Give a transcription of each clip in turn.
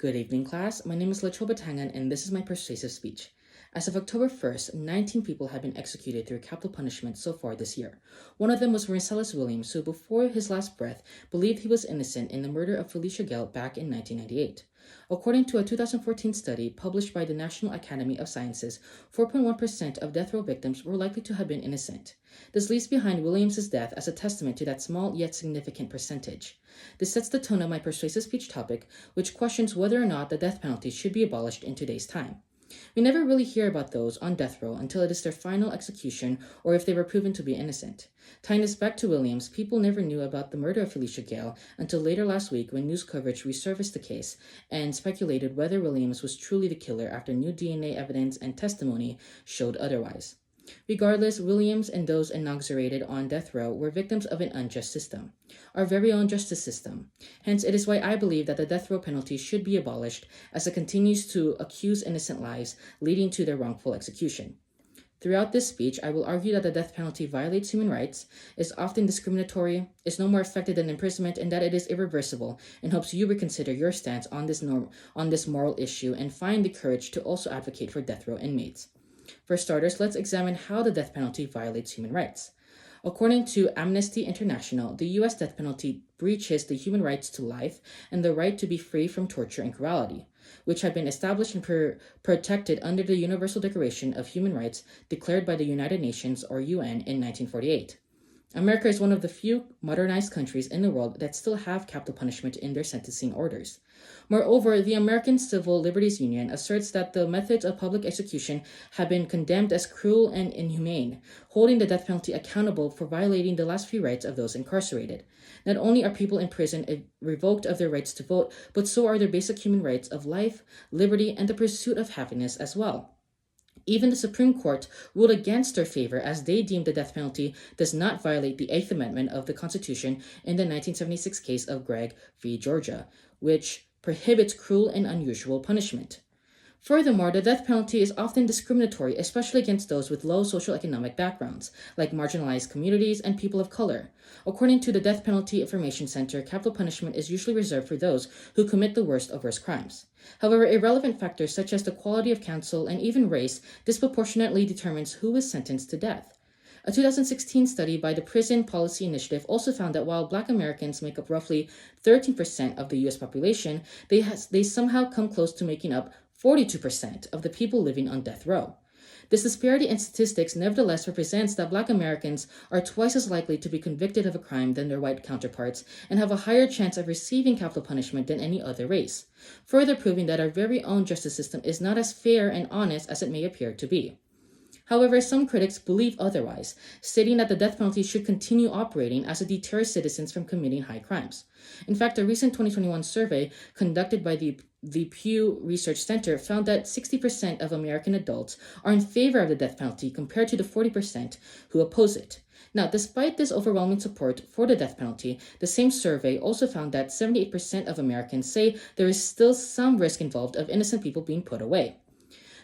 Good evening, class. My name is Lacho Batangan, and this is my persuasive speech. As of October 1st, 19 people have been executed through capital punishment so far this year. One of them was Marcellus Williams, who before his last breath believed he was innocent in the murder of Felicia Gale back in 1998. According to a 2014 study published by the National Academy of Sciences, 4.1% of death row victims were likely to have been innocent. This leaves behind Williams' death as a testament to that small yet significant percentage. This sets the tone of my persuasive speech topic, which questions whether or not the death penalty should be abolished in today's time. We never really hear about those on death row until it is their final execution or if they were proven to be innocent. Tying this back to Williams, people never knew about the murder of Felicia Gale until later last week when news coverage resurfaced the case and speculated whether Williams was truly the killer after new DNA evidence and testimony showed otherwise. Regardless, Williams and those incarcerated on death row were victims of an unjust system, our very own justice system. Hence, it is why I believe that the death row penalty should be abolished as it continues to accuse innocent lives, leading to their wrongful execution. Throughout this speech, I will argue that the death penalty violates human rights, is often discriminatory, is no more effective than imprisonment, and that it is irreversible, and hopes you reconsider your stance on this moral issue and find the courage to also advocate for death row inmates. For starters, let's examine how the death penalty violates human rights. According to Amnesty International, the U.S. death penalty breaches the human rights to life and the right to be free from torture and cruelty, which have been established and protected under the Universal Declaration of Human Rights declared by the United Nations, or UN, in 1948. America is one of the few modernized countries in the world that still have capital punishment in their sentencing orders. Moreover, the American Civil Liberties Union asserts that the methods of public execution have been condemned as cruel and inhumane, holding the death penalty accountable for violating the last few rights of those incarcerated. Not only are people in prison revoked of their rights to vote, but so are their basic human rights of life, liberty, and the pursuit of happiness as well. Even the Supreme Court ruled against their favor as they deemed the death penalty does not violate the Eighth Amendment of the Constitution in the 1976 case of Gregg v. Georgia, which prohibits cruel and unusual punishment. Furthermore, the death penalty is often discriminatory, especially against those with low socioeconomic backgrounds, like marginalized communities and people of color. According to the Death Penalty Information Center, capital punishment is usually reserved for those who commit the worst of worst crimes. However, irrelevant factors such as the quality of counsel and even race disproportionately determines who is sentenced to death. A 2016 study by the Prison Policy Initiative also found that while Black Americans make up roughly 13% of the U.S. population, they somehow come close to making up 42% of the people living on death row. This disparity in statistics nevertheless represents that Black Americans are twice as likely to be convicted of a crime than their white counterparts and have a higher chance of receiving capital punishment than any other race, further proving that our very own justice system is not as fair and honest as it may appear to be. However, some critics believe otherwise, stating that the death penalty should continue operating as it deters citizens from committing high crimes. In fact, a recent 2021 survey conducted by the Pew Research Center found that 60% of American adults are in favor of the death penalty compared to the 40% who oppose it. Now, despite this overwhelming support for the death penalty, the same survey also found that 78% of Americans say there is still some risk involved of innocent people being put away.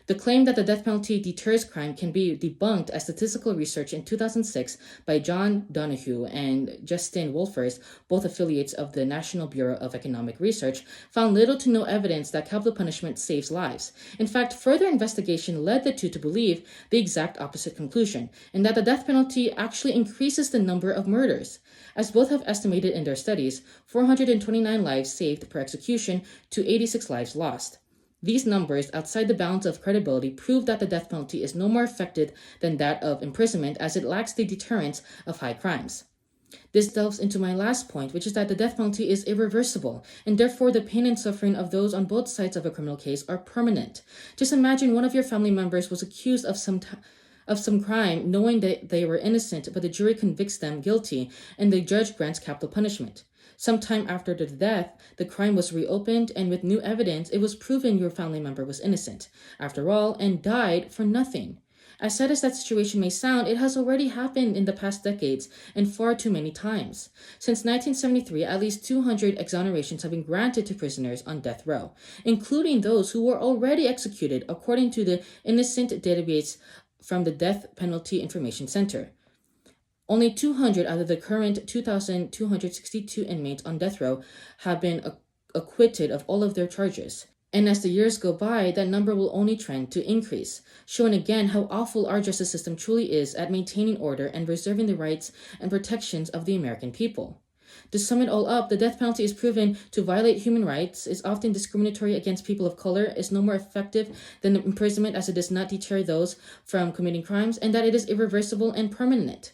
The claim that the death penalty deters crime can be debunked as statistical research in 2006 by John Donahue and Justin Wolfers, both affiliates of the National Bureau of Economic Research, found little to no evidence that capital punishment saves lives. In fact, further investigation led the two to believe the exact opposite conclusion, and that the death penalty actually increases the number of murders. As both have estimated in their studies, 429 lives saved per execution to 86 lives lost. These numbers, outside the bounds of credibility, prove that the death penalty is no more effective than that of imprisonment as it lacks the deterrence of high crimes. This delves into my last point, which is that the death penalty is irreversible, and therefore the pain and suffering of those on both sides of a criminal case are permanent. Just imagine one of your family members was accused of some crime knowing that they were innocent, but the jury convicts them guilty, and the judge grants capital punishment. Sometime after the death, the crime was reopened, and with new evidence, it was proven your family member was innocent, after all, and died for nothing. As sad as that situation may sound, it has already happened in the past decades, and far too many times. Since 1973, at least 200 exonerations have been granted to prisoners on death row, including those who were already executed, according to the Innocent Database from the Death Penalty Information Center. Only 200 out of the current 2,262 inmates on death row have been acquitted of all of their charges. And as the years go by, that number will only trend to increase, showing again how awful our justice system truly is at maintaining order and preserving the rights and protections of the American people. To sum it all up, the death penalty is proven to violate human rights, is often discriminatory against people of color, is no more effective than imprisonment as it does not deter those from committing crimes, and that it is irreversible and permanent.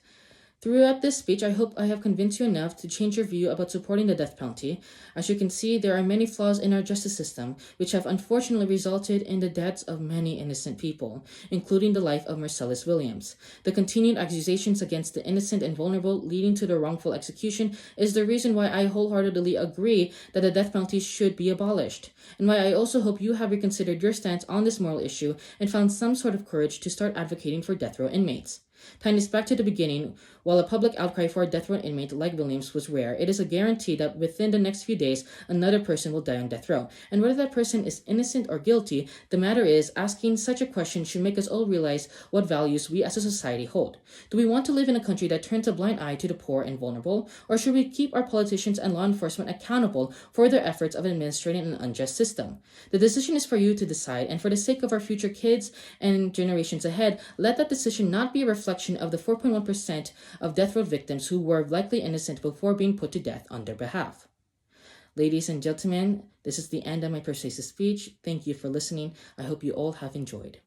Throughout this speech, I hope I have convinced you enough to change your view about supporting the death penalty. As you can see, there are many flaws in our justice system, which have unfortunately resulted in the deaths of many innocent people, including the life of Marcellus Williams. The continued accusations against the innocent and vulnerable, leading to their wrongful execution, is the reason why I wholeheartedly agree that the death penalty should be abolished, and why I also hope you have reconsidered your stance on this moral issue and found some sort of courage to start advocating for death row inmates. Tying this back to the beginning, while a public outcry for a death row inmate like Williams was rare, it is a guarantee that within the next few days, another person will die on death row. And whether that person is innocent or guilty, the matter is, asking such a question should make us all realize what values we as a society hold. Do we want to live in a country that turns a blind eye to the poor and vulnerable, or should we keep our politicians and law enforcement accountable for their efforts of administrating an unjust system? The decision is for you to decide, and for the sake of our future kids and generations ahead, let that decision not be a reflection of the 4.1% of death row victims who were likely innocent before being put to death on their behalf. Ladies and gentlemen, this is the end of my persuasive speech. Thank you for listening. I hope you all have enjoyed.